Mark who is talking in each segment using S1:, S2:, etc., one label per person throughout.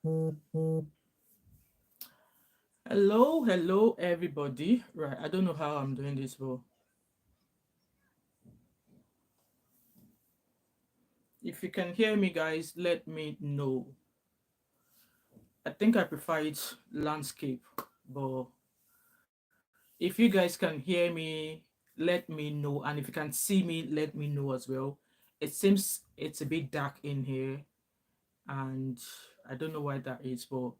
S1: Hello, everybody. Right, I don't know how I'm doing this, but if you can hear me, guys, let me know. I think I prefer it landscape, but if you guys can hear me, let me know. And if you can see me, let me know as well. It seems it's a bit dark in here, and I don't know why that is, but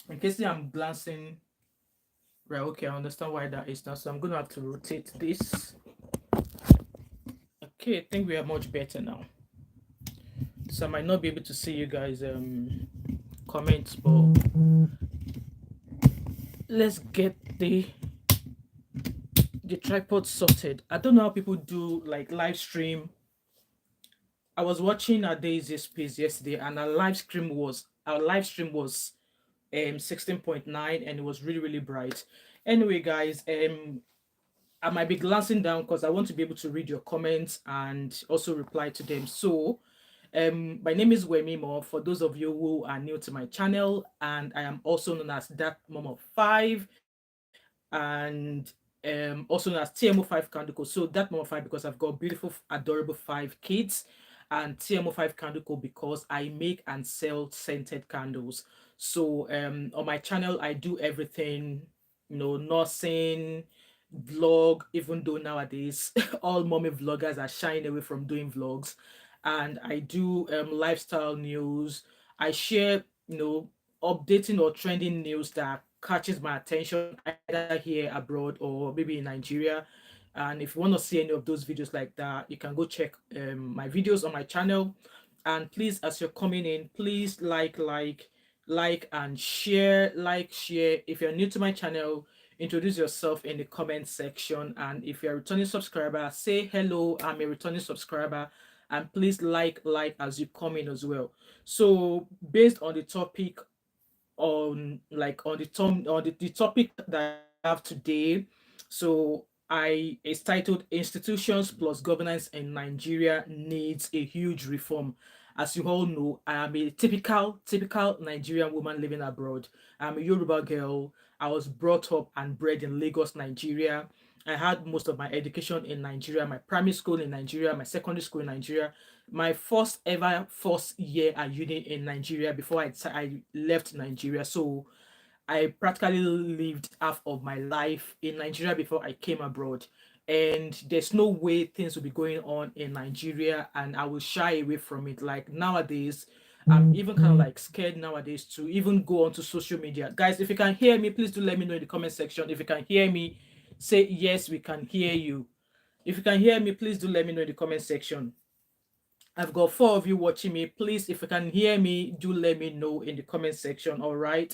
S1: in case I'm glancing, right, okay, I understand why that is now. So I'm gonna have to rotate this. Okay, I think we are much better now. So I might not be able to see you guys comments, but let's get the tripod sorted. I don't know how people do like live stream. I was watching a Daisy's piece yesterday, and our live stream was 16.9, and it was really really bright. Anyway, guys, I might be glancing down because I want to be able to read your comments and also reply to them. So my name is Wemimo, for those of you who are new to my channel, and I am also known as that mom of five, and also known as TMO5 Kanduko. So that mom of five because I've got beautiful, adorable five kids, and TMO5 Kanduko because I make and sell scented candles. So on my channel, I do everything, nursing, vlog, even though nowadays all mommy vloggers are shying away from doing vlogs. And I do lifestyle news. I share, updating or trending news that catches my attention either here abroad or maybe in Nigeria. And if you want to see any of those videos like that, you can go check my videos on my channel. And please, as you're coming in, please like and share, share. If you're new to my channel, introduce yourself in the comment section. And if you're a returning subscriber, say hello, I'm a returning subscriber. And please like as you come in as well. So based on the topic, on like on the tom on the topic that I have today. So it's titled Institutions plus Governance in Nigeria Needs a Huge Reform. As you all know, I am a typical Nigerian woman living abroad. I'm a Yoruba girl. I was brought up and bred in Lagos, Nigeria. I had most of my education in Nigeria, my primary school in Nigeria, my secondary school in Nigeria, my first ever first year at uni in Nigeria before I left Nigeria. So I practically lived half of my life in Nigeria before I came abroad. And there's no way things will be going on in Nigeria and I will shy away from it. Like nowadays, I'm even kind of like scared nowadays to even go onto social media. Guys, if you can hear me, please do let me know in the comment section. If you can hear me, say yes, we can hear you. If you can hear me, please do let me know in the comment section. I've got four of you watching me. Please, if you can hear me, do let me know in the comment section. All right.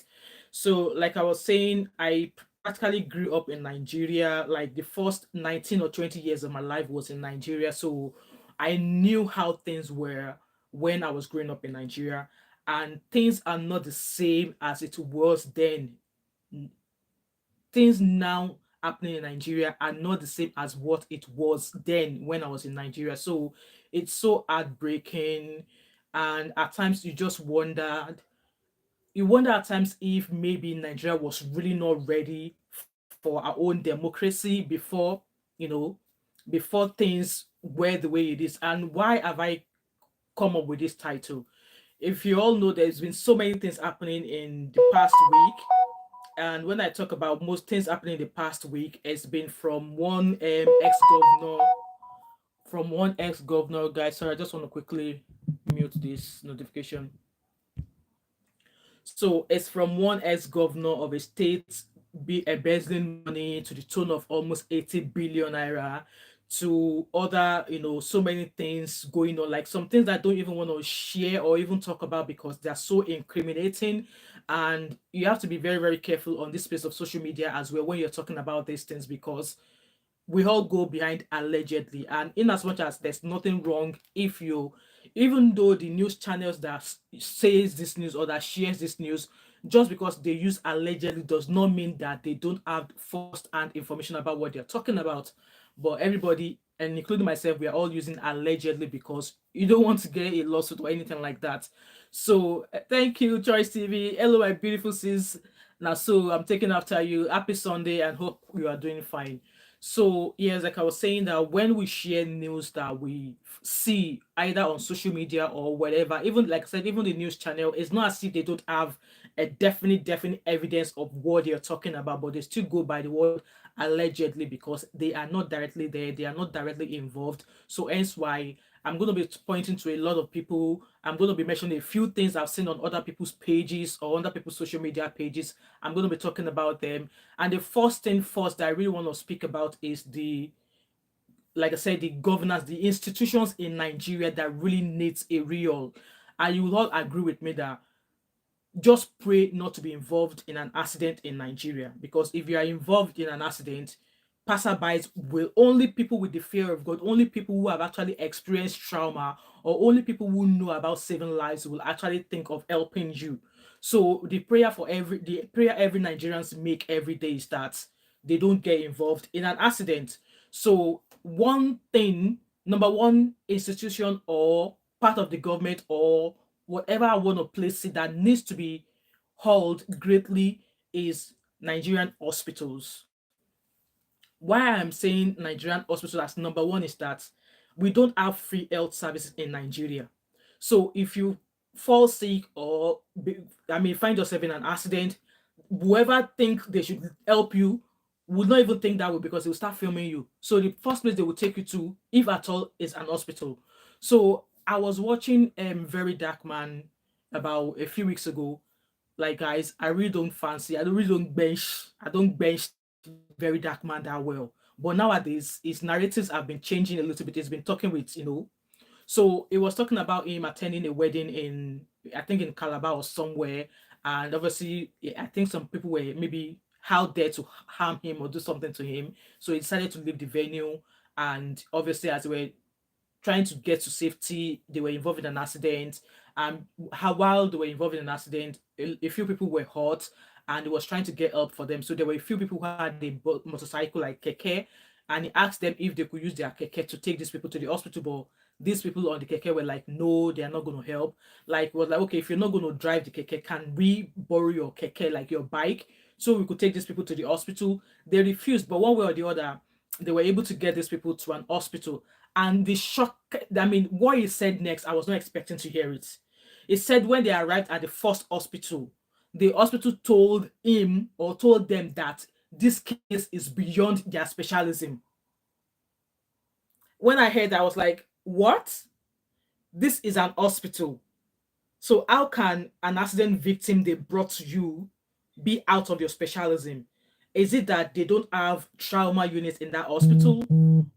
S1: So, like I was saying, I practically grew up in Nigeria. Like the first 19 or 20 years of my life was in Nigeria. So, I knew how things were when I was growing up in Nigeria. And things are not the same as it was then. Things now happening in Nigeria are not the same as what it was then when I was in Nigeria. So it's so heartbreaking. And at times you wonder at times if maybe Nigeria was really not ready for our own democracy you know, before things were the way it is. And why have I come up with this title? If you all know, there's been so many things happening in the past week, and when I talk about most things happening in the past week, it's been from one ex governor. Guys, sorry, I just want to quickly mute this notification. So it's from one ex-governor of a state be embezzling money to the tune of almost 80 billion naira, to other, so many things going on, like some things that I don't even want to share or even talk about because they're so incriminating. And you have to be very, very careful on this space of social media as well when you're talking about these things, because we all go behind allegedly. And in as much as there's nothing wrong if you, even though the news channels that says this news or that shares this news, just because they use allegedly does not mean that they don't have first-hand information about what they're talking about. But everybody and including myself, we are all using allegedly because you don't want to get a lawsuit or anything like that. So thank you, Choice TV. Hello, my beautiful sis. Now, so I'm taking after you. Happy Sunday and hope you are doing fine. So yes, like I was saying, that when we share news that we see either on social media or whatever, even like I said, even the news channel, it's not as if they don't have a definite evidence of what they're talking about, but they still go by the word allegedly because they are not directly there, they are not directly involved. So hence why I'm going to be pointing to a lot of people. I'm going to be mentioning a few things I've seen on other people's pages or other people's social media pages. I'm going to be talking about them. And the first thing first that I really want to speak about is the, like I said, the governance, the institutions in Nigeria that really needs a real. And you will all agree with me that just pray not to be involved in an accident in Nigeria, because if you are involved in an accident, passerbys will, only people with the fear of God, only people who have actually experienced trauma, or only people who know about saving lives will actually think of helping you. So the prayer every Nigerians make every day is that they don't get involved in an accident. So one thing, number one institution or part of the government or whatever I want to place it that needs to be hauled greatly is Nigerian hospitals. Why I'm saying Nigerian hospitals as number one is that we don't have free health services in Nigeria. So if you fall sick or find yourself in an accident, whoever think they should help you would not even think that way because they will start filming you. So the first place they will take you to, if at all, is an hospital. So I was watching Very Dark Man about a few weeks ago. Like guys, I really don't fancy. I don't really don't bench. I don't bench Very Dark Man that well. But nowadays, his narratives have been changing a little bit. He's been talking with. So it was talking about him attending a wedding in, I think, in Calabar or somewhere, and obviously I think some people were maybe out there to harm him or do something to him. So he decided to leave the venue, and obviously as they were trying to get to safety, they were involved in an accident. And while they were involved in an accident, a few people were hurt, and he was trying to get help for them. So there were a few people who had a motorcycle like keke, and he asked them if they could use their keke to take these people to the hospital. But these people on the keke were like, no, they are not going to help. Like, was like, okay, if you're not going to drive the keke, can we borrow your keke, like your bike, so we could take these people to the hospital? They refused, but one way or the other, they were able to get these people to an hospital. And the shock, what he said next, I was not expecting to hear it. He said when they arrived at the first hospital, the hospital told him or told them that this case is beyond their specialism. When I heard that, I was like, what? This is an hospital. So how can an accident victim they brought to you be out of your specialism? Is it that they don't have trauma units in that hospital?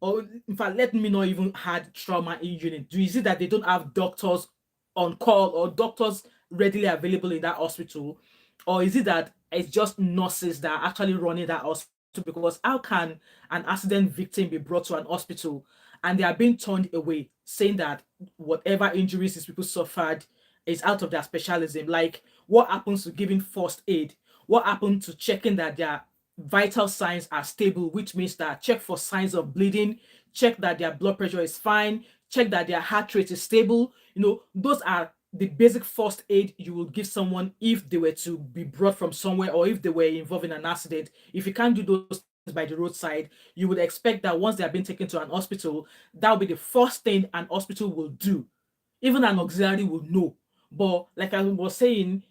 S1: Or in fact, let me not even had trauma in unit. Is it that they don't have doctors on call or doctors readily available in that hospital? Or is it that it's just nurses that are actually running that hospital? Because how can an accident victim be brought to an hospital and they are being turned away, saying that whatever injuries these people suffered is out of their specialism? Like, what happens to giving first aid? What happened to checking that their vital signs are stable, which means that check for signs of bleeding, check that their blood pressure is fine, check that their heart rate is stable? Those are the basic first aid you will give someone if they were to be brought from somewhere or if they were involved in an accident. If you can't do those things by the roadside, you would expect that once they have been taken to an hospital, that will be the first thing an hospital will do. Even an auxiliary will know. But like I was saying,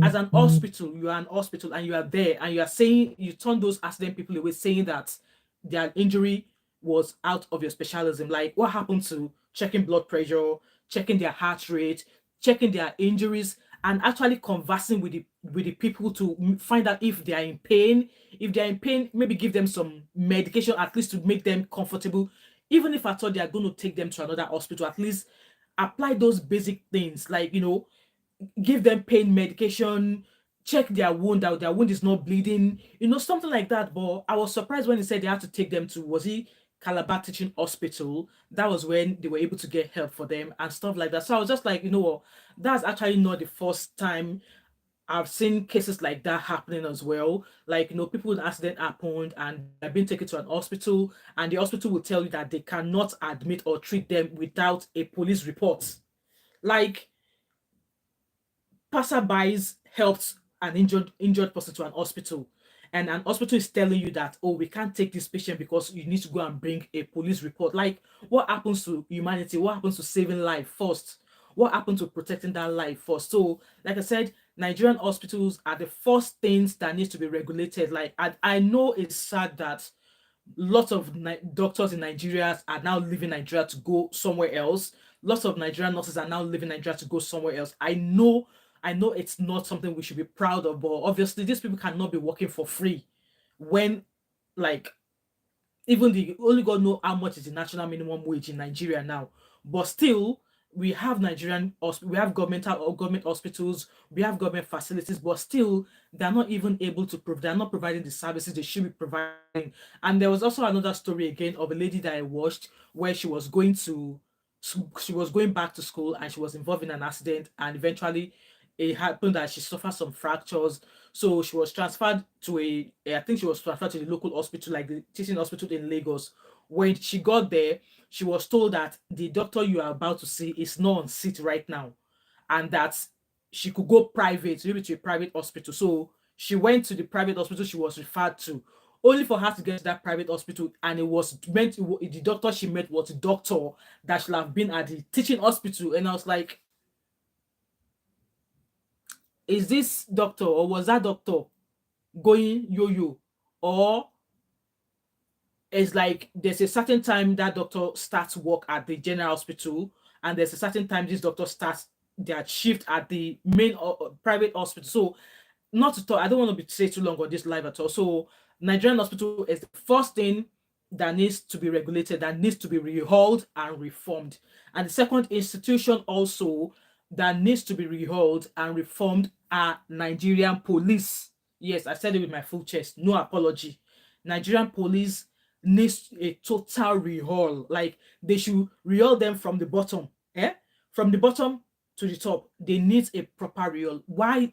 S1: as an hospital, you are an hospital and you are there and you are saying, you turn those accident people away saying that their injury was out of your specialism. Like, what happened to checking blood pressure, checking their heart rate, checking their injuries, and actually conversing with the people to find out if they are in pain? If they are in pain, maybe give them some medication at least to make them comfortable. Even if I thought they are going to take them to another hospital, at least apply those basic things, like, give them pain medication, check their wound, that their wound is not bleeding, something like that. But I was surprised when he said they had to take them to, was he Calabar Teaching Hospital? That was when they were able to get help for them and stuff like that. So I was just like, that's actually not the first time I've seen cases like that happening as well. Like, people with accident happened and they're being taken to an hospital, and the hospital will tell you that they cannot admit or treat them without a police report. Like, passerbys helped an injured person to an hospital, and an hospital is telling you that, oh, we can't take this patient because you need to go and bring a police report. Like, what happens to humanity? What happens to saving life first? What happened to protecting that life first? So, like I said, Nigerian hospitals are the first things that needs to be regulated. Like, I know it's sad that lots of doctors in Nigeria are now leaving Nigeria to go somewhere else. Lots of Nigerian nurses are now leaving Nigeria to go somewhere else. I know it's not something we should be proud of, but obviously these people cannot be working for free when, like, even the only God know how much is the national minimum wage in Nigeria now. But still, we have governmental or government hospitals, we have government facilities, but still they're not even able to they're not providing the services they should be providing. And there was also another story again of a lady that I watched where she was going back to school and she was involved in an accident, and eventually it happened that she suffered some fractures. So she was transferred to I think she was transferred to the local hospital, like the teaching hospital in Lagos. When she got there, she was told that the doctor you are about to see is not on seat right now, and that she could go private, maybe to a private hospital. So she went to the private hospital she was referred to, only for her to get to that private hospital, and the doctor she met was the doctor that should have been at the teaching hospital. And I was like, is this doctor or was that doctor going yo-yo? Or it's like there's a certain time that doctor starts work at the general hospital, and there's a certain time this doctor starts their shift at the main private hospital. So, not to talk, I don't want to be say too long on this live at all. So, Nigerian hospital is the first thing that needs to be regulated, that needs to be rehauled and reformed. And the second institution also that needs to be rehauled and reformed are Nigerian police. Yes, I said it with my full chest, no apology. Nigerian police needs a total rehaul. Like, they should rehaul them from the bottom. From the bottom to the top. They need a proper rehaul. Why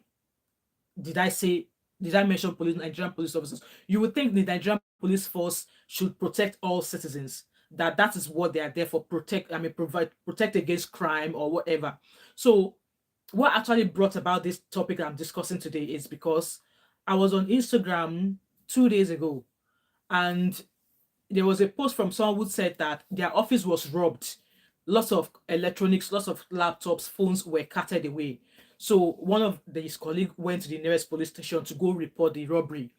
S1: did I say did I mention Nigerian police officers? You would think the Nigerian police force should protect all citizens. That is what they are there for. Protect against crime or whatever. So what actually brought about this topic I'm discussing today is because I was on Instagram 2 days ago, and there was a post from someone who said that their office was robbed. Lots of electronics, lots of laptops, phones were carted away. So one of his colleagues went to the nearest police station to go report the robbery.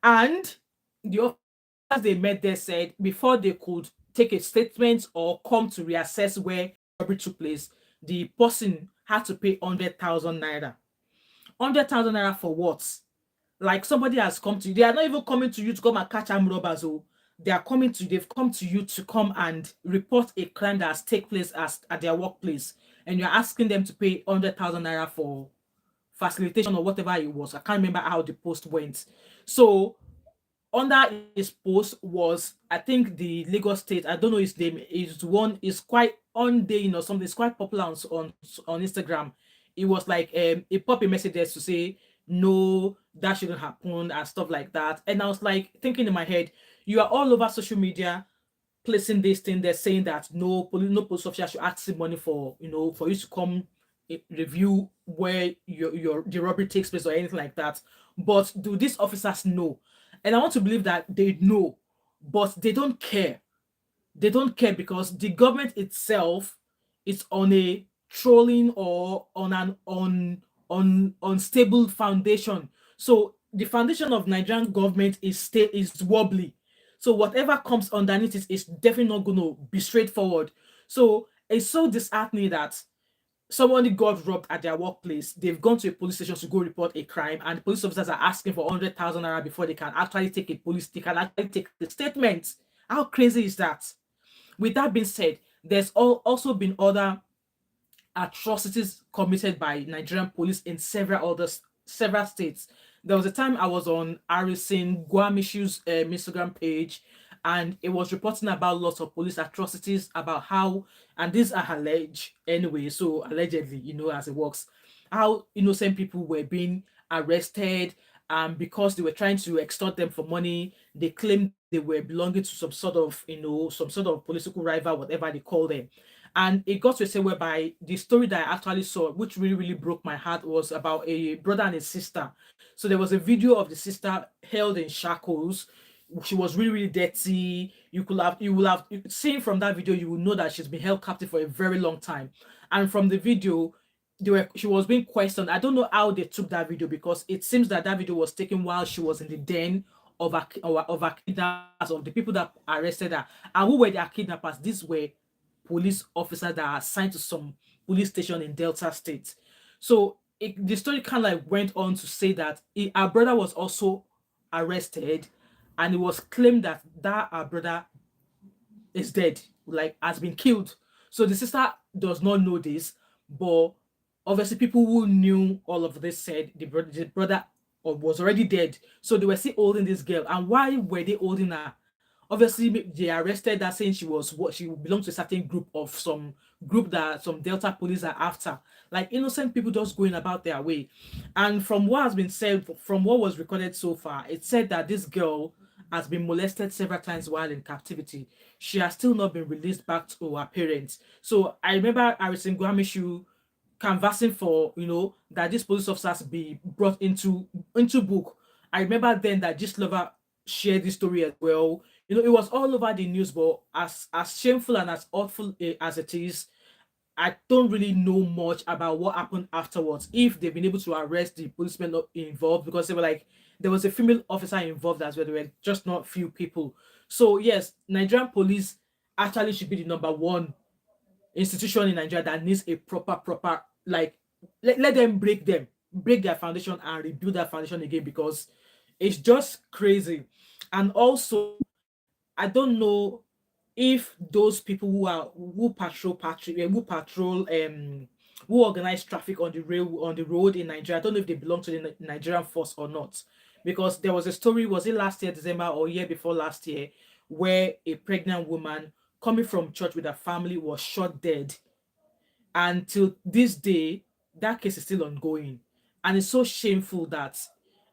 S1: And the officers they met there said before they could take a statement or come to reassess where robbery took place, the person had to pay 100,000 naira. 100,000 naira for what? Like, somebody has come to you. They are not even coming to you to come and catch armed robbers. Oh, they've come to you to come and report a crime that has taken place at their workplace. And you're asking them to pay 100,000 naira for facilitation or whatever it was. I can't remember how the post went. So under his post was, I think, the Lagos State, I don't know his name, is quite undane or something. It's quite popular on Instagram. It was like it popped a message there to say no, that shouldn't happen and stuff like that. And I was like thinking in my head, you are all over social media placing this thing there saying that no police officer should ask you money for, for you to come review where your the robbery takes place or anything like that. But do these officers know? And I want to believe that they know, but they don't care. They don't care because the government itself is on a trolling or on an unstable foundation. So the foundation of Nigerian government is wobbly. So whatever comes underneath it is definitely not going to be straightforward. So it's so disheartening that somebody got robbed at their workplace. They've gone to a police station to go report a crime, and the police officers are asking for 100,000 naira before they can actually take the statement. How crazy is that? With that being said, there's also been other atrocities committed by Nigerian police in several states. There was a time I was on Harrison Guamishu's Instagram page, and it was reporting about lots of police atrocities, about how, and these are alleged anyway, so allegedly, as it works, how innocent people were being arrested, because they were trying to extort them for money. They claimed they were belonging to some sort of, some sort of political rival, whatever they call them. And it got to a stage whereby the story that I actually saw, which really, really broke my heart, was about a brother and a sister. So there was a video of the sister held in shackles. She was really, really dirty. You will have seen from that video, you will know that she's been held captive for a very long time. And from the video, she was being questioned. I don't know how they took that video, because it seems that that video was taken while she was in the den of her kidnappers, of the people that arrested her. And who were their kidnappers? These were police officers that are assigned to some police station in Delta State. So the story kind of like went on to say that our brother was also arrested, and it was claimed that our brother is dead, like has been killed. So the sister does not know this, but obviously people who knew all of this said the brother was already dead. So they were still holding this girl. And why were they holding her? Obviously, they arrested her saying she belonged to a certain group of some group that some Delta police are after. Like innocent people just going about their way. And from what has been said, from what was recorded so far, it said that this girl has been molested several times while in captivity. She has still not been released back to her parents. So I remember Harrison Guamishu canvassing for, that these police officers be brought into book. I remember then that this lover shared this story as well. It was all over the news, but as shameful and as awful as it is, I don't really know much about what happened afterwards. If they've been able to arrest the policemen involved, because they were like, there was a female officer involved as well. There were just not few people. So yes, Nigerian police actually should be the number one institution in Nigeria that needs a proper, like, let them break their foundation and rebuild that foundation again, because it's just crazy. And also, I don't know if those people who organize traffic on the road in Nigeria, I don't know if they belong to the Nigerian force or not. Because there was a story, was it last year, December, or year before last year, where a pregnant woman coming from church with her family was shot dead. And till this day, that case is still ongoing. And it's so shameful that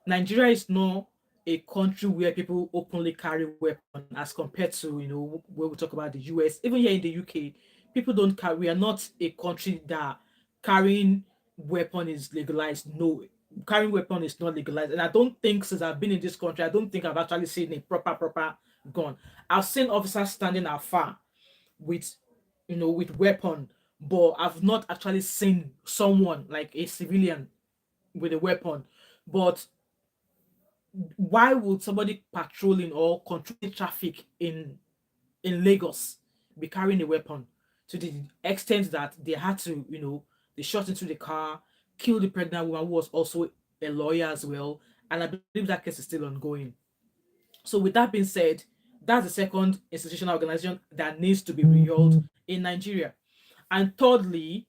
S1: Nigeria is not a country where people openly carry weapons as compared to, where we talk about the US. Even here in the UK, people don't carry, we are not a country that carrying weapon is legalized. No, carrying weapon is not legalized. And I don't think, since I've been in this country, I don't think I've actually seen a proper gun. I've seen officers standing afar with with weapon, but I've not actually seen someone like a civilian with a weapon. But why would somebody patrolling or controlling traffic in Lagos be carrying a weapon, to the extent that they had to, they shot into the car, killed the pregnant woman who was also a lawyer as well. And I believe that case is still ongoing. So with that being said, that's the second institutional organization that needs to be rehauled in Nigeria. And thirdly,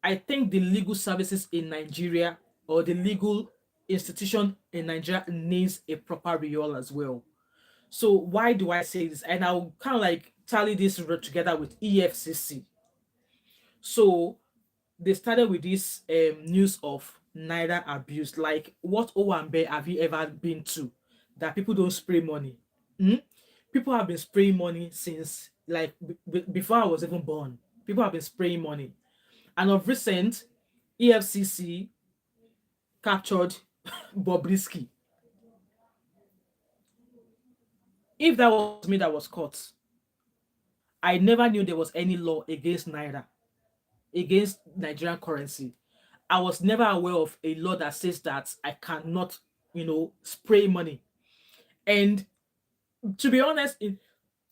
S1: I think the legal services in Nigeria, or the legal institution in Nigeria, needs a proper rehaul as well. So why do I say this? And I'll kind of like tally this together with EFCC. So they started with this news of Naira abuse. Like, what Owambe have you ever been to that people don't spray money? Hmm? People have been spraying money since, like, before I was even born. People have been spraying money. And of recent, EFCC captured Bobrisky. If that was me that was caught, I never knew there was any law against Naira, against Nigerian currency. I was never aware of a law that says that I cannot, spray money. And to be honest,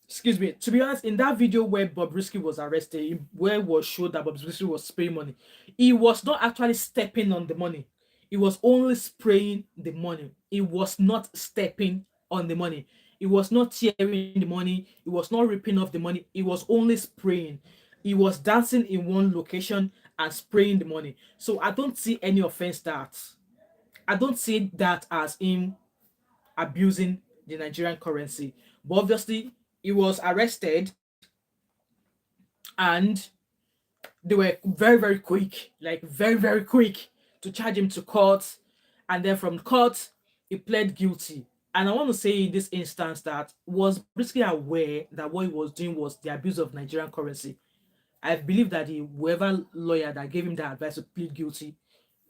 S1: excuse me, to be honest, in that video where Bobrisky was arrested, where was showed that Bobrisky was spraying money, he was not actually stepping on the money. He was only spraying the money. He was not stepping on the money. He was not tearing the money. He was not ripping off the money. He was only spraying. He was dancing in one location and spraying the money. So I don't see any offense that. I don't see that as him abusing the Nigerian currency. But obviously, he was arrested, and they were very, very quick, like very, very quick to charge him to court. And then from court, he pled guilty. And I want to say in this instance that was Bobrisky aware that what he was doing was the abuse of Nigerian currency. I believe that the whoever lawyer that gave him the advice to plead guilty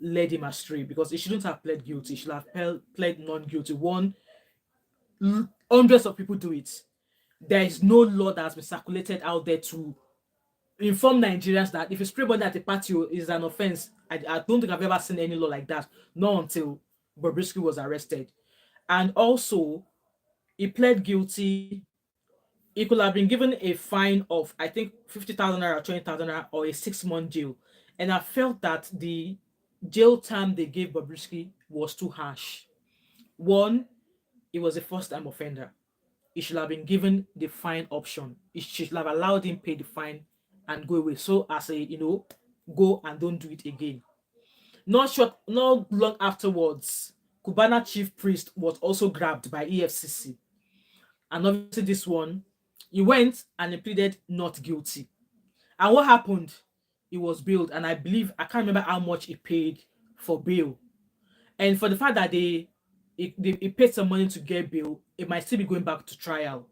S1: led him astray because he shouldn't have pled guilty. He should have pled non-guilty. Hundreds of people do it. There is no law that has been circulated out there to inform Nigerians that if you spray money at a party is an offense. I don't think I've ever seen any law like that. Not until Bobrisky was arrested. And also, he pled guilty. He could have been given a fine of, I think, 50,000 naira, 20,000 naira, or a 6-month jail. And I felt that the jail term they gave Bobrisky was too harsh. One, he was a first-time offender. He should have been given the fine option. He should have allowed him pay the fine and go away. So as a, go and don't do it again. Not long afterwards, Cubana chief priest was also grabbed by EFCC. And obviously this one, he went and he pleaded not guilty. And what happened? He was bailed, and I believe I can't remember how much he paid for bail. And for the fact that he paid some money to get bail, it might still be going back to trial.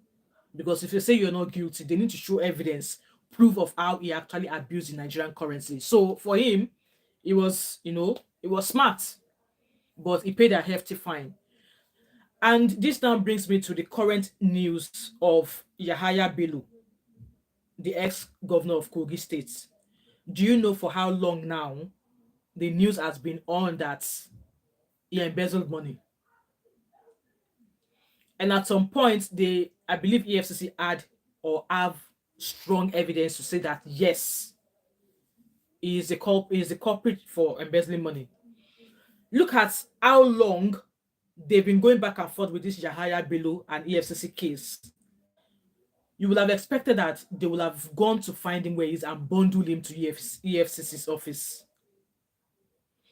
S1: Because if you say you're not guilty, they need to show evidence, proof of how he actually abused the Nigerian currency. So for him, it was, it was smart, but he paid a hefty fine. And this now brings me to the current news of Yahaya Bello, the ex-governor of Kogi State. Do you know for how long now the news has been on that he embezzled money? And at some point, I believe EFCC had or have strong evidence to say that yes, he is the culprit for embezzling money. Look at how long they've been going back and forth with this Yahaya Bello and EFCC case. You would have expected that they would have gone to find him where he is and bundle him to EFCC's office.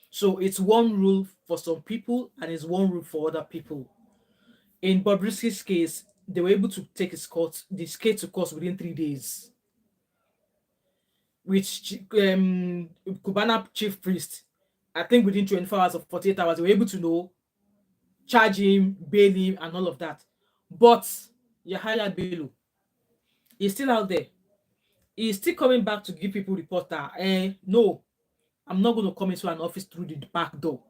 S1: So it's one rule for some people and it's one rule for other people. In Bobrisky's case, they were able to take this case to court within 3 days. Which Cubana chief priest, I think within 24 hours or 48 hours, they were able to charge him, bail him, and all of that. But Yahaya Bello is still out there. He's still coming back to give people report that, no, I'm not going to come into an office through the back door.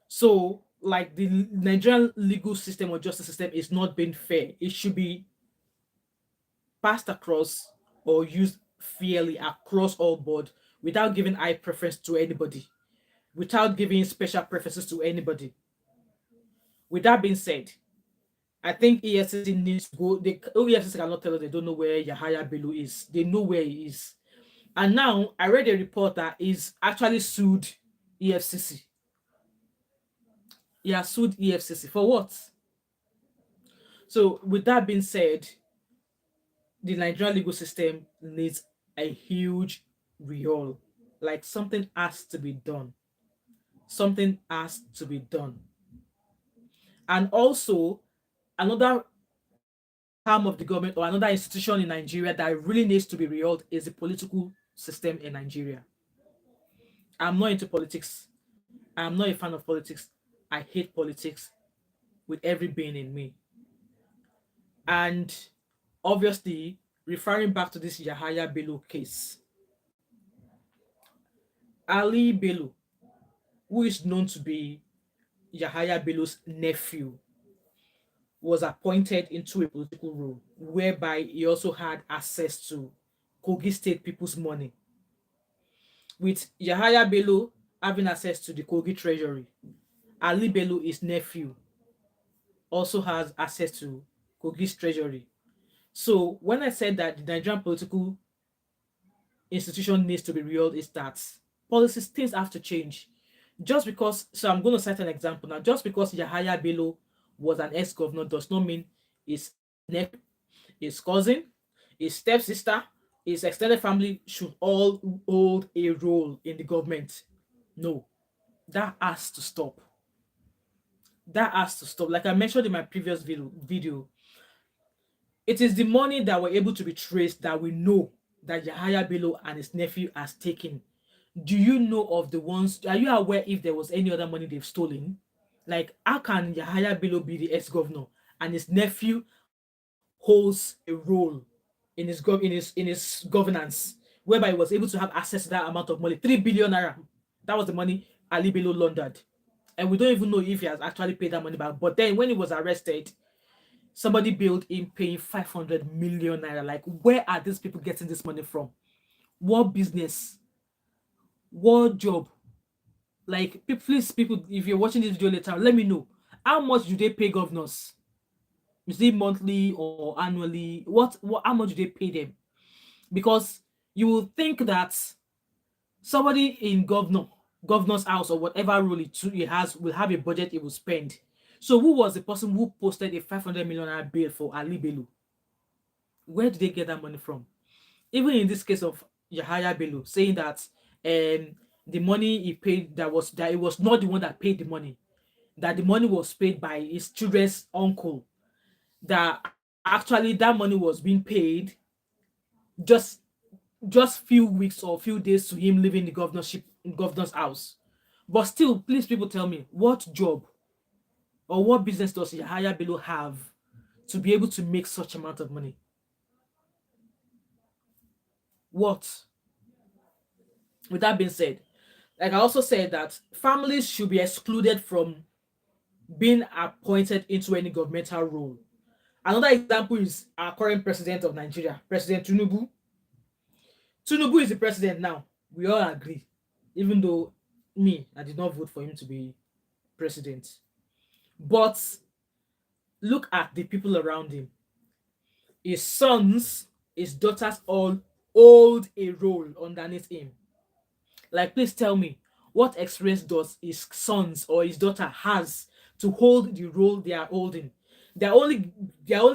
S1: So, like, the Nigerian legal system or justice system is not being fair. It should be passed across or used fairly across all board without giving high preference to anybody, without giving special preferences to anybody. With that being said, I think EFCC needs to go. EFCC cannot tell us they don't know where Yahaya Bello is. They know where he is. And now I read a report that he's actually sued EFCC. He has sued EFCC for what? So with that being said, the Nigerian legal system needs a huge rehaul. Like, something has to be done. Something has to be done. And also, another arm of the government or another institution in Nigeria that really needs to be rehauled is the political system in Nigeria. I'm not into politics. I'm not a fan of politics. I hate politics with every being in me. And obviously, referring back to this Yahaya Bello case, Ali Bello, who is known to be Yahaya Bello's nephew, was appointed into a political role whereby he also had access to Kogi State people's money. With Yahaya Bello having access to the Kogi treasury, Ali Bello, his nephew, also has access to Kogi's treasury. So when I said that the Nigerian political institution needs to be real, is that policies, things have to change. Just because, so I'm going to cite an example now. Just because Yahaya Bello was an ex-governor does not mean his nephew, his cousin, his stepsister, his extended family should all hold a role in the government. No, that has to stop. That has to stop. Like I mentioned in my previous video, it is the money that were able to be traced that we know that Yahaya Bello and his nephew has taken. Do you know of the ones? Are you aware if there was any other money they've stolen? Like, how can Yahaya Bello be the ex-governor and his nephew holds a role in his governance, whereby he was able to have access to that amount of money, 3 billion naira? That was the money Ali Bello laundered, and we don't even know if he has actually paid that money back. But then when he was arrested, somebody billed him paying 500 million naira. Like, where are these people getting this money from? What business? What job? Like, please, people, if you're watching this video later, let me know, how much do they pay governors? Is it monthly or annually? What how much do they pay them? Because you will think that somebody in governor's house or whatever role he has will have a budget he will spend. So who was the person who posted a 500 million naira bill for Ali Bello? Where did they get that money from? Even in this case of Yahaya Bello saying that the money he paid, that it was not the one that paid the money, that the money was paid by his children's uncle, that actually that money was being paid just few weeks or few days to him leaving the governor's house. But still, please, people, tell me, what job or what business does Yahaya Bello have to be able to make such amount of money? What? With that being said, like I also said that families should be excluded from being appointed into any governmental role. Another example is our current president of Nigeria, President Tinubu. Tinubu is the president now. We all agree. Even though I did not vote for him to be president. But look at the people around him. His sons, his daughters all hold a role underneath him. Like, please tell me, what experience does his sons or his daughter has to hold the role they are holding? They're only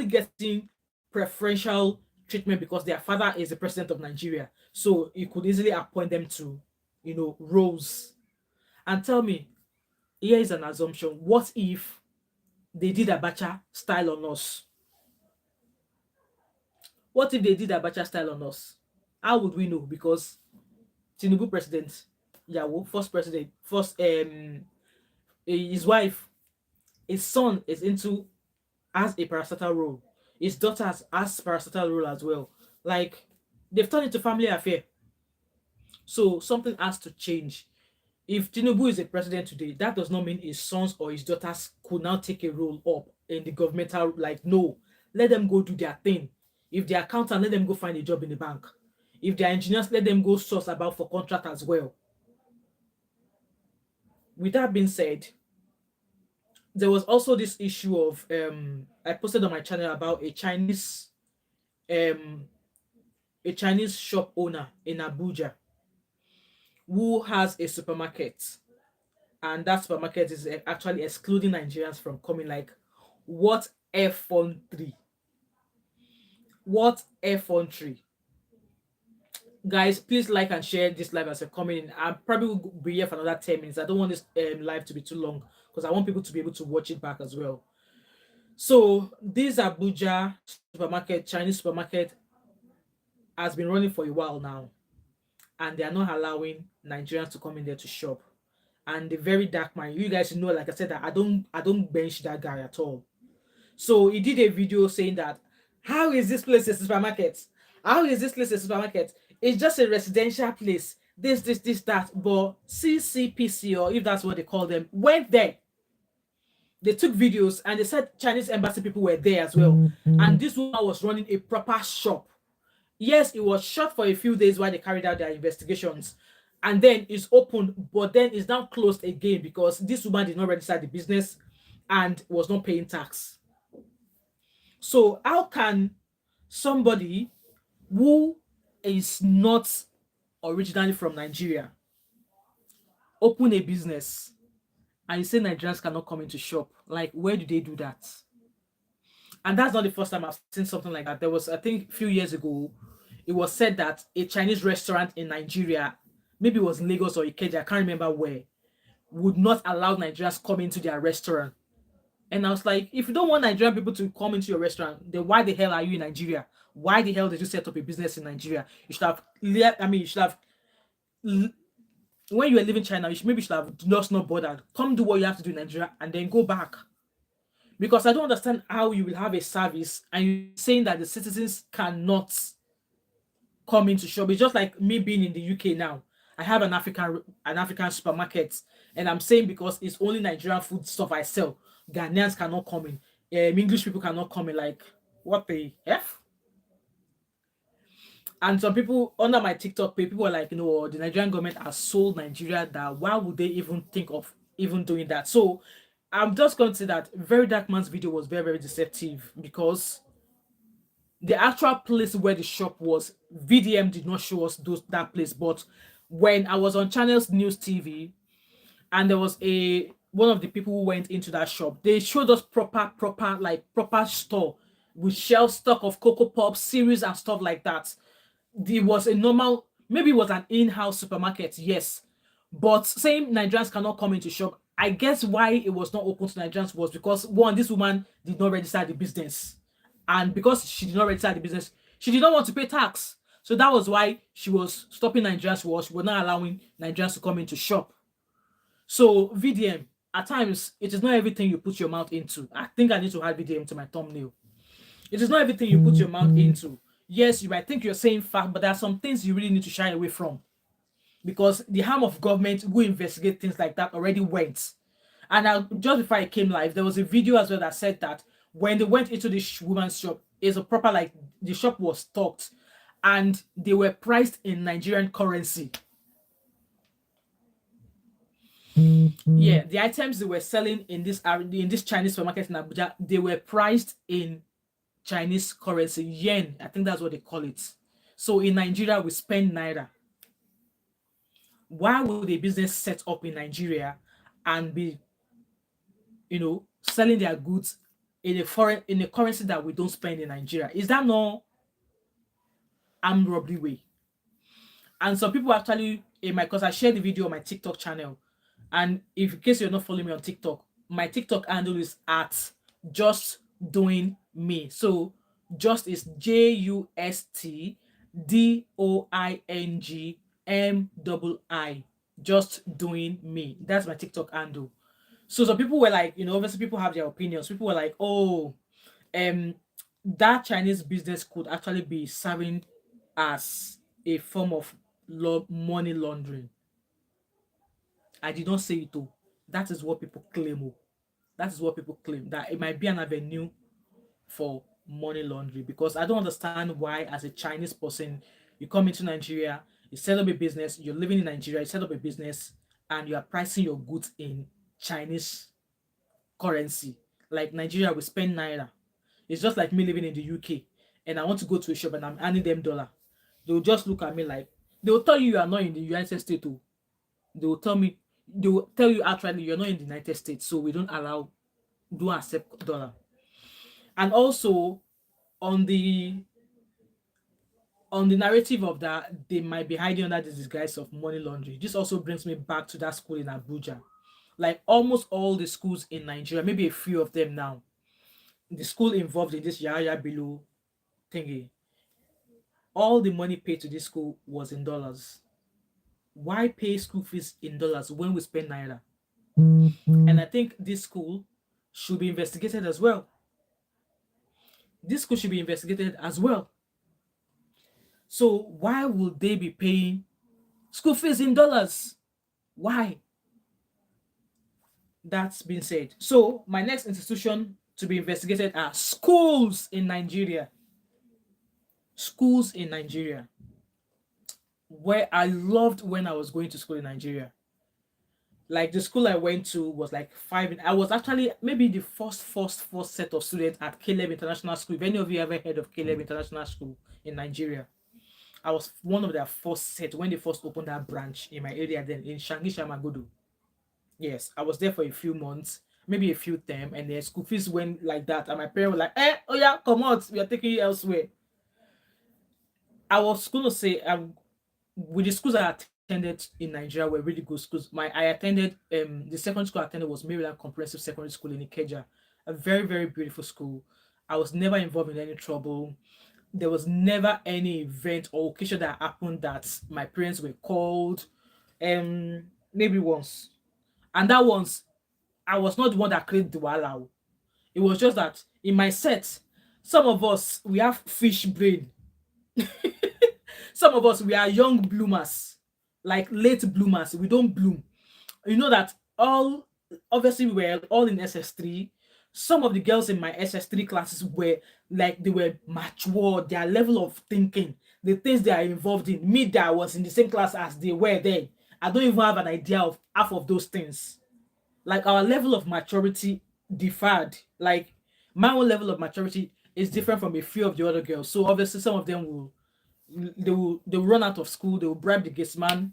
S1: getting preferential treatment because their father is the president of Nigeria. So he could easily appoint them to, roles. And tell me, here is an assumption. What if they did Abacha style on us? What if they did Abacha style on us? How would we know? Because Tinubu president, Yawo, first president, his wife, his son is into as a parastatal role. His daughter has parastatal role as well. Like, they've turned into family affair. So something has to change. If Tinubu is a president today, that does not mean his sons or his daughters could now take a role up in the governmental. Like, no, let them go do their thing. If they're accountant, let them go find a job in the bank. If they're engineers, let them go source about for contract as well. With that being said, there was also this issue of I posted on my channel about um a Chinese shop owner in Abuja who has a supermarket, and that supermarket is actually excluding Nigerians from coming. Like, what F13? What F13? Guys, please like and share this live as you're coming in. I'll probably will be here for another 10 minutes. I don't want this live to be too long because I want people to be able to watch it back as well. So this Abuja supermarket, Chinese supermarket, has been running for a while now, and they are not allowing Nigerians to come in there to shop. And the very dark man, you guys know, like I said, that I don't bench that guy at all. So he did a video saying that, how is this place a supermarket? How is this place a supermarket? It's just a residential place. This, that. But CCPC, or if that's what they call them, went there. They took videos and they said Chinese embassy people were there as well. And this woman was running a proper shop. Yes, it was shut for a few days while they carried out their investigations. And then it's opened, but then it's now closed again because this woman did not register the business and was not paying tax. So how can somebody who is not originally from Nigeria open a business and you say Nigerians cannot come into shop? Like, where do they do that? And that's not the first time I've seen something like that. There was, I think, a few years ago, it was said that a Chinese restaurant in Nigeria, maybe it was in Lagos or Ikeja, I can't remember where, would not allow Nigerians come into their restaurant. And I was like, if you don't want Nigerian people to come into your restaurant, then why the hell are you in Nigeria? Why the hell did you set up a business in Nigeria? You should have, when you were leaving China, maybe you should have just not bothered. Come do what you have to do in Nigeria and then go back. Because I don't understand how you will have a service and you're saying that the citizens cannot come into shop. It's just like me being in the UK now. I have an African supermarket, and I'm saying because it's only Nigerian food stuff I sell, Ghanaians cannot come in. English people cannot come in. Like, what the f? And some people under my TikTok page, people are like, the Nigerian government has sold Nigeria. That why would they even think of even doing that? So I'm just going to say that Very Dark Man's video was very, very deceptive because the actual place where the shop was, VDM did not show us that place. But when I was on Channels News TV and there was a one of the people who went into that shop, they showed us proper store with shelf stock of Cocoa Pops, cereals and stuff like that. It was a normal, maybe it was an in-house supermarket, yes. But saying Nigerians cannot come into shop, I guess why it was not open to Nigerians was because one, this woman did not register the business. And because she did not register the business, she did not want to pay tax. So that was why she was stopping Nigerians. She was not allowing Nigerians to come into shop. So VDM, at times, it is not everything you put your mouth into. I think I need to add VDM to my thumbnail. It is not everything you put your mouth into. Yes, you might think you're saying fact, but there are some things you really need to shy away from because the harm of government who investigate things like that already went. And just before I came live, there was a video as well that said that when they went into this woman's shop, it's a proper, like, the shop was stocked and they were priced in Nigerian currency. Yeah, the items they were selling in this Chinese supermarket in Abuja, they were priced in Chinese currency, yen. I think that's what they call it. So in Nigeria, we spend naira. Why would a business set up in Nigeria and be, selling their goods in a currency that we don't spend in Nigeria? Is that not armed robbery way? And some people actually, because I shared the video on my TikTok channel, and if in case you're not following me on TikTok, my TikTok handle is at just doing me. So just is JUSTDOINGMII. Just doing me. That's my TikTok handle. So some people were like, obviously people have their opinions. People were like, oh, um, that Chinese business could actually be serving as a form of money laundering. I did not say it though. That is what people claim. Oh. That is what people claim, that it might be an avenue for money laundering, because I don't understand why, as a Chinese person, you come into Nigeria, you set up a business, you're living in Nigeria, you set up a business, and you are pricing your goods in Chinese currency. Like Nigeria, we spend naira. It's just like me living in the UK and I want to go to a shop and I'm handing them dollar. They will just look at me like, they will tell you are not in the United States too. They will tell you outrightly you're not in the United States, so we don't accept dollar. And also on the narrative of that, they might be hiding under the disguise of money laundering. This also brings me back to that school in Abuja. Like almost all the schools in Nigeria, maybe a few of them now, the school involved in this Yaya Below thingy, all the money paid to this school was in dollars. Why pay school fees in dollars when we spend naira? And I think this school should be investigated as well. This school should be investigated as well. So why would they be paying school fees in dollars? Why? That's been said. So my next institution to be investigated are schools in Nigeria. Schools in Nigeria. Where I loved when I was going to school in Nigeria. Like the school I went to was like I was actually maybe the first set of students at Caleb International School. If any of you ever heard of Caleb International School in Nigeria, I was one of their first set when they first opened that branch in my area then in Shangisha Magodo. Yes, I was there for a few months, maybe a few terms, and the school fees went like that. And my parents were like, oh yeah, come out, we are taking you elsewhere. I was going to say, with the schools I attended in Nigeria were really good schools. I attended the secondary school I attended was Maryland Comprehensive Secondary School in Ikeja, a very, very beautiful school. I was never involved in any trouble. There was never any event or occasion that happened that my parents were called. maybe once. And that once, I was not the one that created the wahala. Oh. It was just that in my set, some of us we have fish brain. Some of us we are young bloomers, like late bloomers. We don't bloom. You know that all obviously we were all in SS3. Some of the girls in my SS3 classes were like they were mature, their level of thinking, the things they are involved in. Me, that I was in the same class as they were then. I don't even have an idea of half of those things. Like our level of maturity differed. Like my own level of maturity is different from a few of the other girls. So obviously some of them will run out of school, they will bribe the gate man,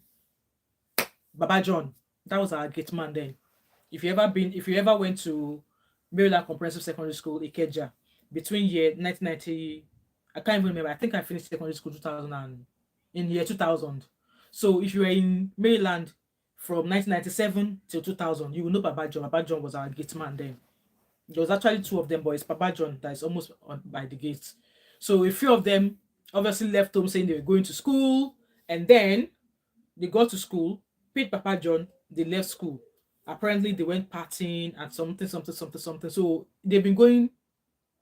S1: Baba John. That was our gate man then. If you ever went to Maryland Comprehensive Secondary School, Ikeja, between year 1990, I can't even remember. I think I finished secondary school 2000 in year 2000. So if you were in Maryland from 1997 till 2000, you will know Baba John. Baba John was our gate man then. There was actually two of them, but it's Papa John that is almost by the gates. So a few of them obviously left home saying they were going to school, and then they got to school, paid Papa John, they left school. Apparently they went partying and something, something, something, something. So they've been going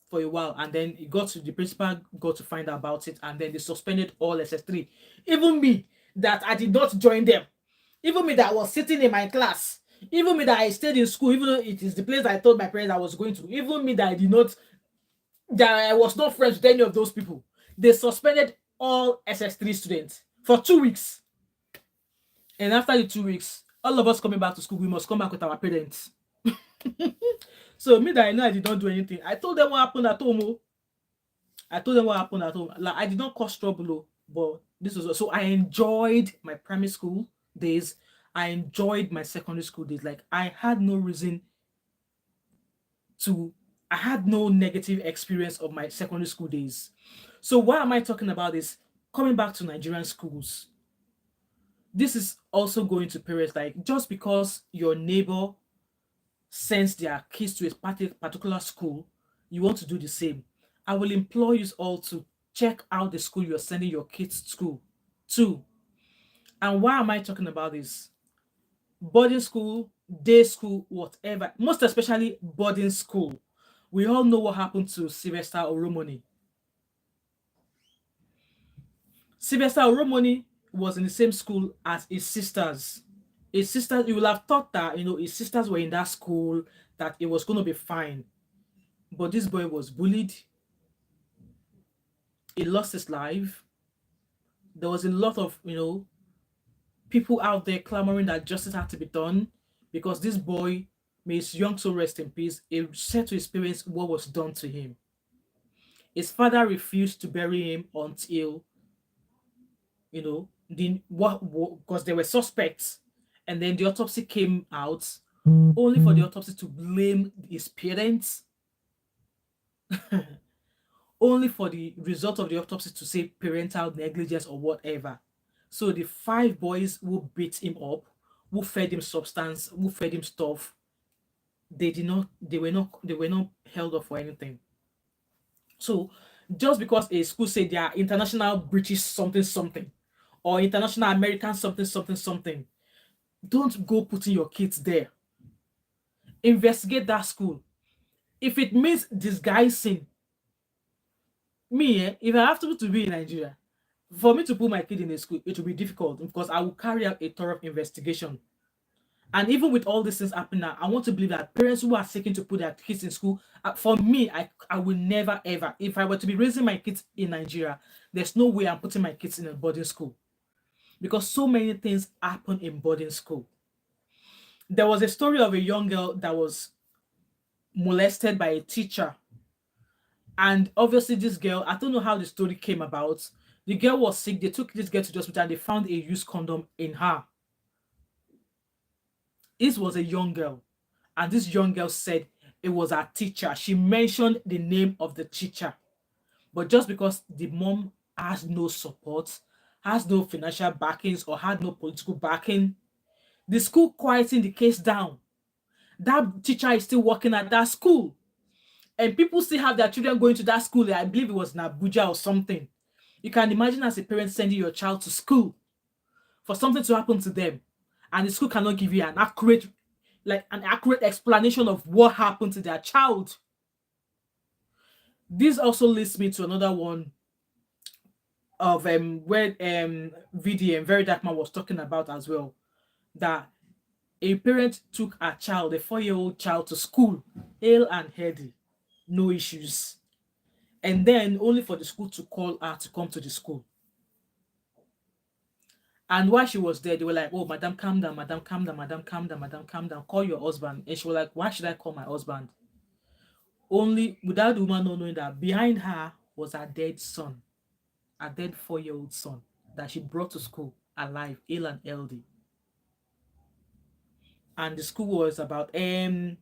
S1: for a while, and then it got to the principal got to find out about it, and then they suspended all SS3. Even me, that I did not join them. Even me that was sitting in my class. Even me that I stayed in school, even though it is the place I told my parents I was going to. Even me that I did not, that I was not friends with any of those people. They suspended all SS3 students for 2 weeks. And after the 2 weeks, all of us coming back to school, we must come back with our parents. So me that I know I did not do anything. I told them what happened at home. Oh. I told them what happened at home. Like I did not cause trouble, oh, but this was so I enjoyed my primary school days. I enjoyed my secondary school days. Like I had no reason to. I had no negative experience of my secondary school days. So why am I talking about this? Coming back to Nigerian schools, this is also going to parents like just because your neighbor sends their kids to a particular school, you want to do the same. I will implore you all to check out the school you're sending your kids to school to. And why am I talking about this? Boarding school, day school, whatever, most especially boarding school. We all know what happened to Sylvester Oromoni. Sylvester Oromoni was in the same school as his sisters. His sisters, you will have thought that, his sisters were in that school, that it was going to be fine. But this boy was bullied. He lost his life. There was a lot of, people out there clamoring that justice had to be done because this boy, may his young soul rest in peace, he said to his parents what was done to him. His father refused to bury him until, because there were suspects, and then the autopsy came out, only for the autopsy to blame his parents, only for the result of the autopsy to say parental negligence or whatever. So the 5 boys who beat him up, who fed him substance, who fed him stuff, they were not held up for anything. So just because a school said they are international British something something or international American something something something, don't go putting your kids there. Investigate that school. If it means disguising me, if I have to be in Nigeria, for me to put my kid in a school, it will be difficult because I will carry out a thorough investigation. And even with all these things happening now, I want to believe that parents who are seeking to put their kids in school, for me, I will never ever, if I were to be raising my kids in Nigeria, there's no way I'm putting my kids in a boarding school because so many things happen in boarding school. There was a story of a young girl that was molested by a teacher. And obviously, this girl, I don't know how the story came about. The girl was sick. They took this girl to the hospital and they found a used condom in her. This was a young girl. And this young girl said it was her teacher. She mentioned the name of the teacher. But just because the mom has no support, has no financial backings, or had no political backing, the school quieting the case down. That teacher is still working at that school. And people still have their children going to that school. I believe it was in Abuja or something. You can imagine as a parent sending your child to school for something to happen to them. and the school cannot give you an accurate explanation of what happened to their child. This also leads me to another one of where VDM Very Dark Man was talking about as well, that a parent took a child, a 4-year-old child, to school, hale and healthy, no issues, and then only for the school to call her to come to the school. And while she was there, they were like, "Oh, madam, calm down, madam, calm down, madam, calm down, madam, calm down. Call your husband." And she was like, "Why should I call my husband?" Only without the woman not knowing that behind her was her dead son, a dead 4-year-old son that she brought to school alive, ill and healthy. And the school was about the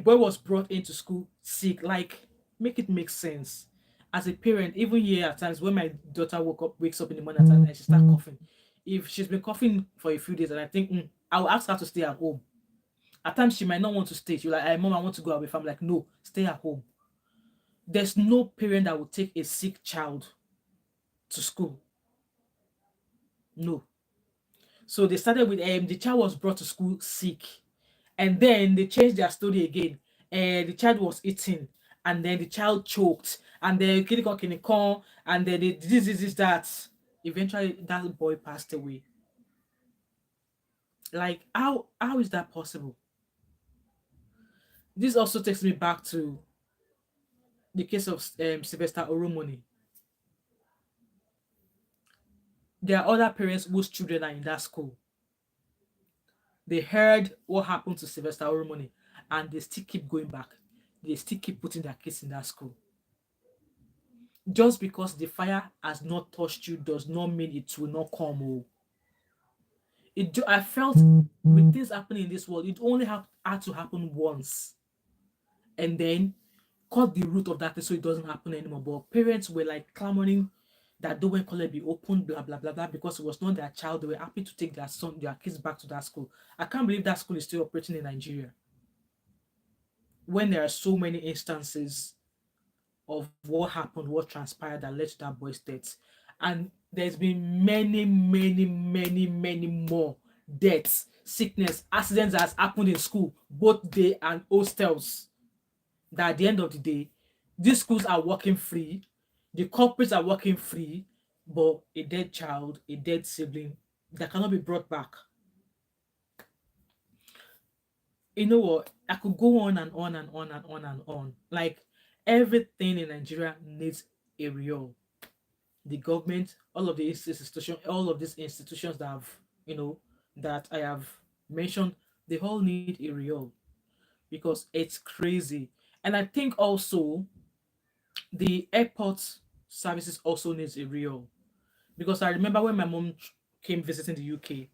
S1: boy was brought into school sick. Like, make it make sense. As a parent, even here at times when my daughter wakes up in the morning at times and she start coughing, if she's been coughing for a few days and I think I'll ask her to stay at home. At times she might not want to stay. She's like, "Hey, mom, I want to go away." If I'm like, "No, stay at home." There's no parent that will take a sick child to school. No. So they started with the child was brought to school sick, and then they changed their story again. The child was eating, and then the child choked, and then kinikon, and then this that. Eventually, that boy passed away. Like, how is that possible? This also takes me back to the case of Sylvester Oromoni. There are other parents whose children are in that school. They heard what happened to Sylvester Oromoni, and they still keep going back. They still keep putting their kids in that school. Just because the fire has not touched you does not mean it will not come. Oh. I felt with things happening in this world, it only had to happen once, and then cut the root of that thing so it doesn't happen anymore. But parents were like clamoring that the when college be open, blah blah blah blah, because it was not their child. They were happy to take their kids back to that school. I can't believe that school is still operating in Nigeria when there are so many instances of what happened, what transpired that led to that boy's death. And there's been many, many, many, many more deaths, sickness, accidents that has happened in school, both day and hostels. That at the end of the day, these schools are working free, the culprits are working free, but a dead child, a dead sibling that cannot be brought back. You know what? I could go on and on and on and on and on. Like, everything in Nigeria needs a real. The government, all of these institutions, all of these institutions that that I have mentioned, they all need a real, because it's crazy. And I think also the airport services also needs a real, because I remember when my mom came visiting the UK.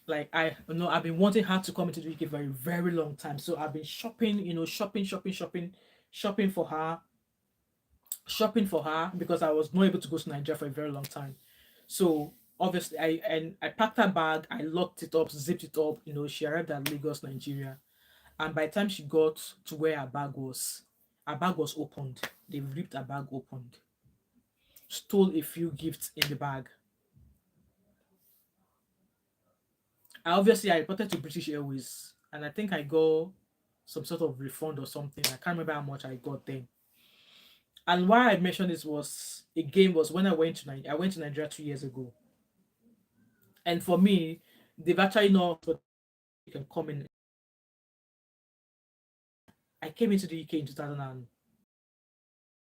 S1: Like, I've been wanting her to come into the UK for a very long time. So I've been shopping, shopping for her, because I was not able to go to Nigeria for a very long time. So obviously I packed her bag, I locked it up, zipped it up. She arrived at Lagos, Nigeria, and by the time she got to where her bag was opened. They ripped her bag open, stole a few gifts in the bag. I reported to British Airways, and I think I got some sort of refund or something. I can't remember how much I got then. And why I mentioned this was when I went to Nigeria 2 years ago. And for me, they've actually not you can come in. I came into the UK in 2000 and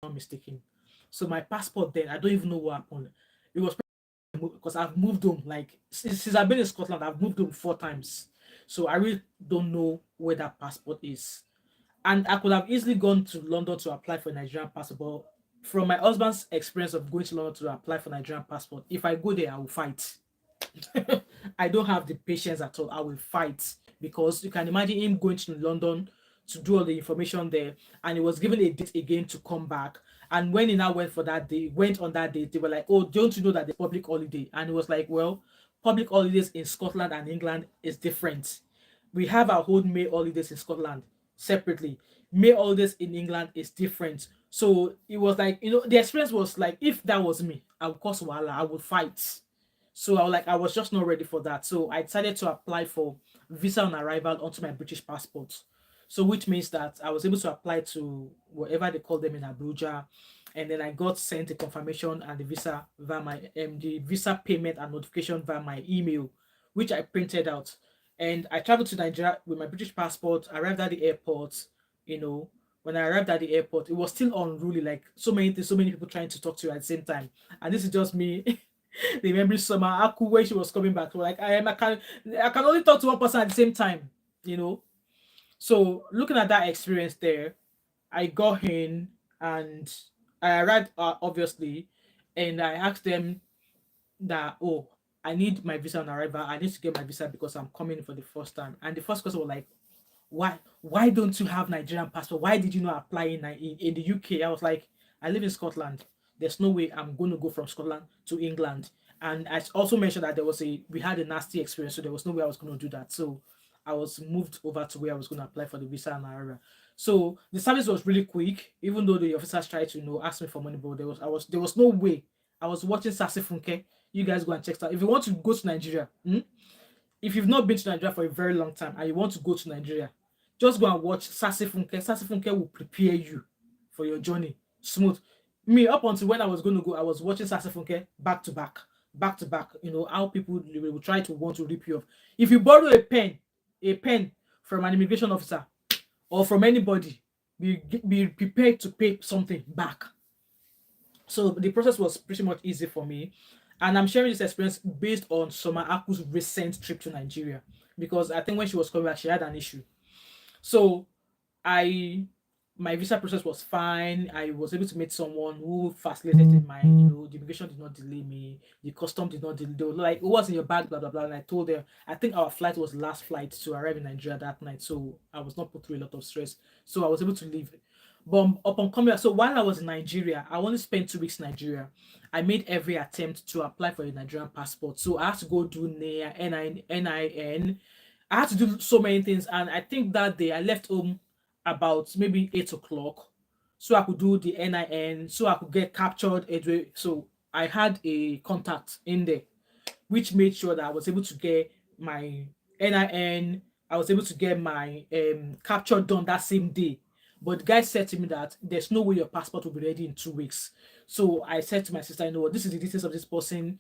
S1: not mistaken. So my passport then, I don't even know what happened. It was because I've moved home, like since I've been in Scotland, I've moved home 4 times. So I really don't know where that passport is. And I could have easily gone to London to apply for a Nigerian passport. From my husband's experience of going to London to apply for Nigerian passport, if I go there, I will fight. I don't have the patience at all. I will fight, because you can imagine him going to London to do all the information there, and he was given a date again to come back. And when he now went for that day, went on that date, they were like, "Oh, don't you know that the public holiday?" And he was like, "Well, public holidays in Scotland and England is different. We have our own May holidays in Scotland separately. May holidays in England is different." So it was like, the experience was like, if that was me, I would cause wahala, I would fight. So I was just not ready for that. So I decided to apply for visa on arrival onto my British passport. So which means that I was able to apply to whatever they call them in Abuja, and then I got sent a confirmation and the visa via my the visa payment and notification via my email, which I printed out. And I traveled to Nigeria with my British passport, arrived at the airport, you know. When I arrived at the airport, it was still unruly, like so many things, so many people trying to talk to you at the same time. And this is just me remembering Summer Aku when she was coming back. Like I can only talk to one person at the same time, you know. So looking at that experience there, I got in and I arrived obviously, and I asked them that, oh, I need my visa on arrival. I need to get my visa because I'm coming for the first time. And the first question was like, why don't you have Nigerian passport? Why did you not apply in the UK? I was like, I live in Scotland. There's no way I'm going to go from Scotland to England. And I also mentioned that we had a nasty experience, so there was no way I was going to do that. So I was moved over to where I was going to apply for the visa and arrival. So the service was really quick, even though the officers tried to ask me for money, but there was no way. I was watching Sase Funke. You guys go and check that. If you want to go to Nigeria, if you've not been to Nigeria for a very long time and you want to go to Nigeria, just go and watch Sase Funke. Sase Funke will prepare you for your journey. Smooth. Me, up until when I was going to go, I was watching Sase Funke back to back, back to back. You know, how people will try to want to rip you off. If you borrow a pen from an immigration officer or from anybody, be prepared to pay something back. So the process was pretty much easy for me. And I'm sharing this experience based on Soma Aku's recent trip to Nigeria. Because I think when she was coming back, she had an issue. So I my visa process was fine. I was able to meet someone who facilitated the immigration did not delay me, the custom did not delay. They were like, it was in your bag, blah blah blah. And I told them, I think our flight was the last flight to arrive in Nigeria that night, so I was not put through a lot of stress. So I was able to leave. But upon coming back, so while I was in Nigeria, I only spent 2 weeks in Nigeria. I made every attempt to apply for a Nigerian passport. So I had to go do NIA, NIN. I had to do so many things, and I think that day I left home about maybe 8 o'clock, so I could do the NIN, so I could get captured. So I had a contact in there, which made sure that I was able to get my NIN. I was able to get my capture done that same day. But the guy said to me that there's no way your passport will be ready in 2 weeks. So I said to my sister, you know what, this is the details of this person,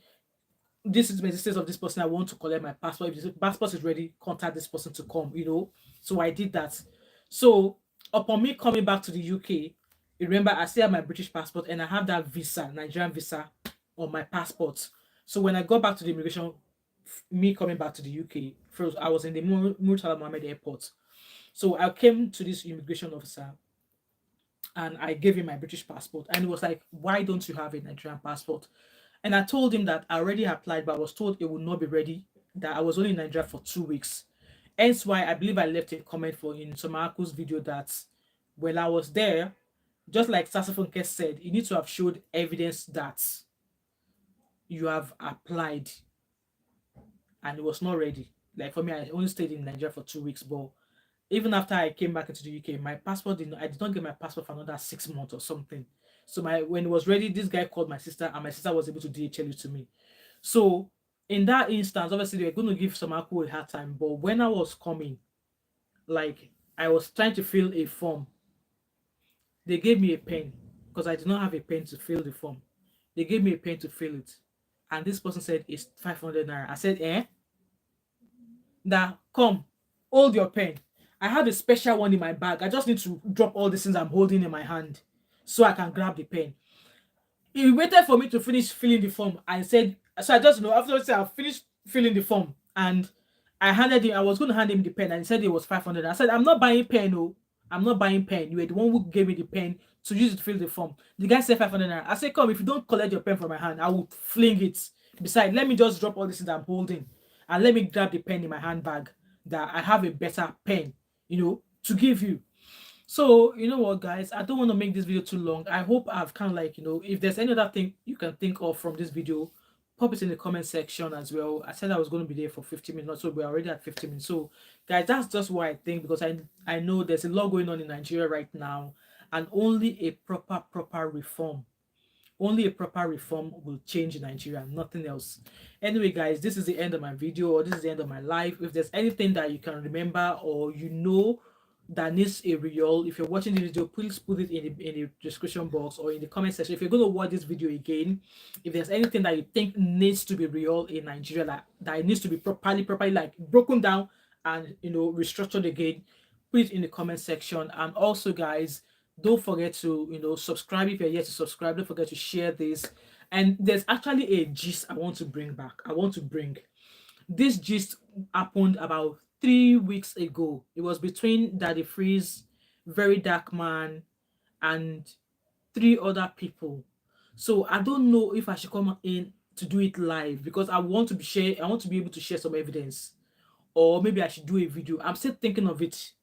S1: this is the existence of this person. I want to collect my passport. If the passport is ready, contact this person to come, you know. So I did that. So upon me coming back to the UK, you remember I still have my British passport and I have that visa, Nigerian visa, on my passport. So when I got back to the immigration, me coming back to the UK, first I was in the Murtala Mohammed airport. So I came to this immigration officer and I gave him my British passport. And he was like, why don't you have a Nigerian passport? And I told him that I already applied, but I was told it would not be ready, that I was only in Nigeria for 2 weeks. Hence why I believe I left a comment for in Somaku's video that when I was there, just like Sasafonke said, you need to have showed evidence that you have applied and it was not ready. Like for me, I only stayed in Nigeria for 2 weeks, but even after I came back into the UK, my passport did not, I did not get my passport for another 6 months or something. So when it was ready, this guy called my sister, and my sister was able to DHL it to me. So in that instance, obviously they were going to give Samako a hard time. But when I was coming, like I was trying to fill a form, they gave me a pen because I did not have a pen to fill the form. They gave me a pen to fill it, and this person said it's 500 naira. I said, eh? That come, hold your pen. I have a special one in my bag. I just need to drop all the things I'm holding in my hand so I can grab the pen. He waited for me to finish filling the form and said, so I just after I finished filling the form and I was going to hand him the pen and he said it was 500. I said, I'm not buying pen, no. I'm not buying pen. You were the one who gave me the pen to use it to fill the form. The guy said 500 naira. I said, come, if you don't collect your pen from my hand, I will fling it. Besides, let me just drop all this things I'm holding and let me grab the pen in my handbag that I have a better pen, to give you. So, you know what, guys, I don't want to make this video too long. I hope I've kind of if there's any other thing you can think of from this video, pop it in the comment section as well. I said I was going to be there for 50 minutes, so we're already at 50 minutes. So, guys, that's just what I think because I know there's a lot going on in Nigeria right now and only a proper reform Only a proper reform will change Nigeria, nothing else. Anyway, guys, this is the end of my video, or this is the end of my life. If there's anything that you can remember or you know that needs a real, if you're watching the video, please put it in the description box or in the comment section. If you're going to watch this video again, if there's anything that you think needs to be real in Nigeria, that it needs to be properly like broken down and restructured again, put it in the comment section. And also, guys, don't forget to subscribe if you're yet to subscribe. Don't forget to share this. And there's actually a gist I want to bring back. I want to bring this gist happened about 3 weeks ago. It was between Daddy Freeze, Very Dark Man, and three other people. So I don't know if I should come in to do it live because I want to be able to share some evidence, or maybe I should do a video. I'm still thinking of it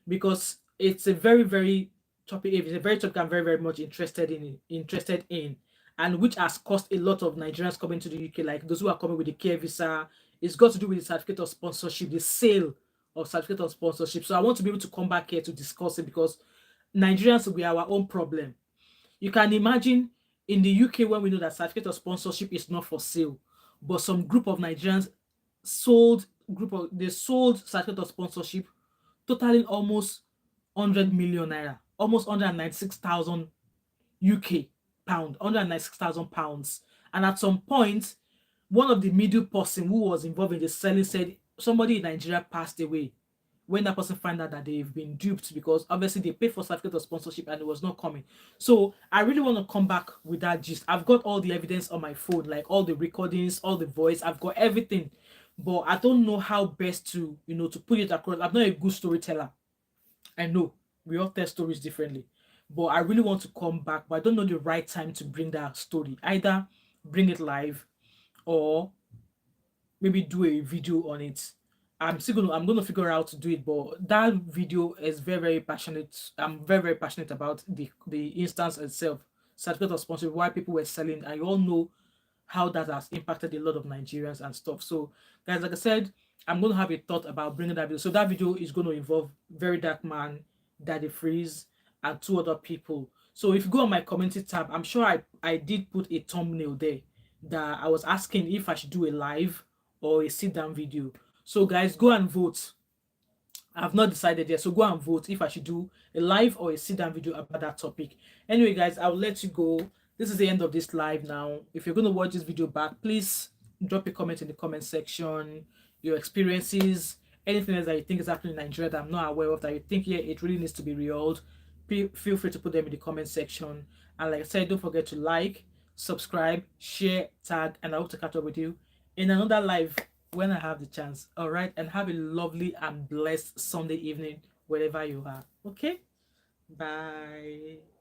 S1: because it's a very topic. It's a very topic I'm very much interested in, and which has caused a lot of Nigerians coming to the UK, like those who are coming with the care visa. It's got to do with the certificate of sponsorship, the sale of certificate of sponsorship. So I want to be able to come back here to discuss it because Nigerians will be our own problem. You can imagine in the UK when we know that certificate of sponsorship is not for sale, but some group of Nigerians sold certificate of sponsorship totaling almost 100 million naira, almost 196,000 UK pound, 196,000 pounds. And at some point, one of the middle person who was involved in the selling said somebody in Nigeria passed away. When that person find out that they've been duped, because obviously they paid for certificate of sponsorship and it was not coming. So I really want to come back with that gist. I've got all the evidence on my phone, like all the recordings, all the voice. I've got everything, but I don't know how best to to put it across. I'm not a good storyteller. I know we all tell stories differently, but I really want to come back, but I don't know the right time to bring that story. Either bring it live or maybe do a video on it. I'm gonna figure out to do it, but that video is very passionate. I'm very passionate about the instance itself, certificate of sponsorship, why people were selling. I all know how that has impacted a lot of Nigerians and stuff. So, guys, like I said, I'm going to have a thought about bringing that video. So that video is going to involve Very Dark Man, Daddy Freeze, and two other people. So if you go on my community tab, I'm sure I did put a thumbnail there that I was asking if I should do a live or a sit down video. So guys, go and vote. I've not decided yet, so go and vote if I should do a live or a sit down video about that topic. Anyway, guys, I'll let you go. This is the end of this live now. If you're going to watch this video back, please drop a comment in the comment section, your experiences, anything else that you think is happening in Nigeria that I'm not aware of, that you think, yeah, it really needs to be resolved. Feel free to put them in the comment section. And like I said, don't forget to like, subscribe, share, tag, and I hope to catch up with you in another live when I have the chance. All right, and have a lovely and blessed Sunday evening wherever you are. Okay, bye.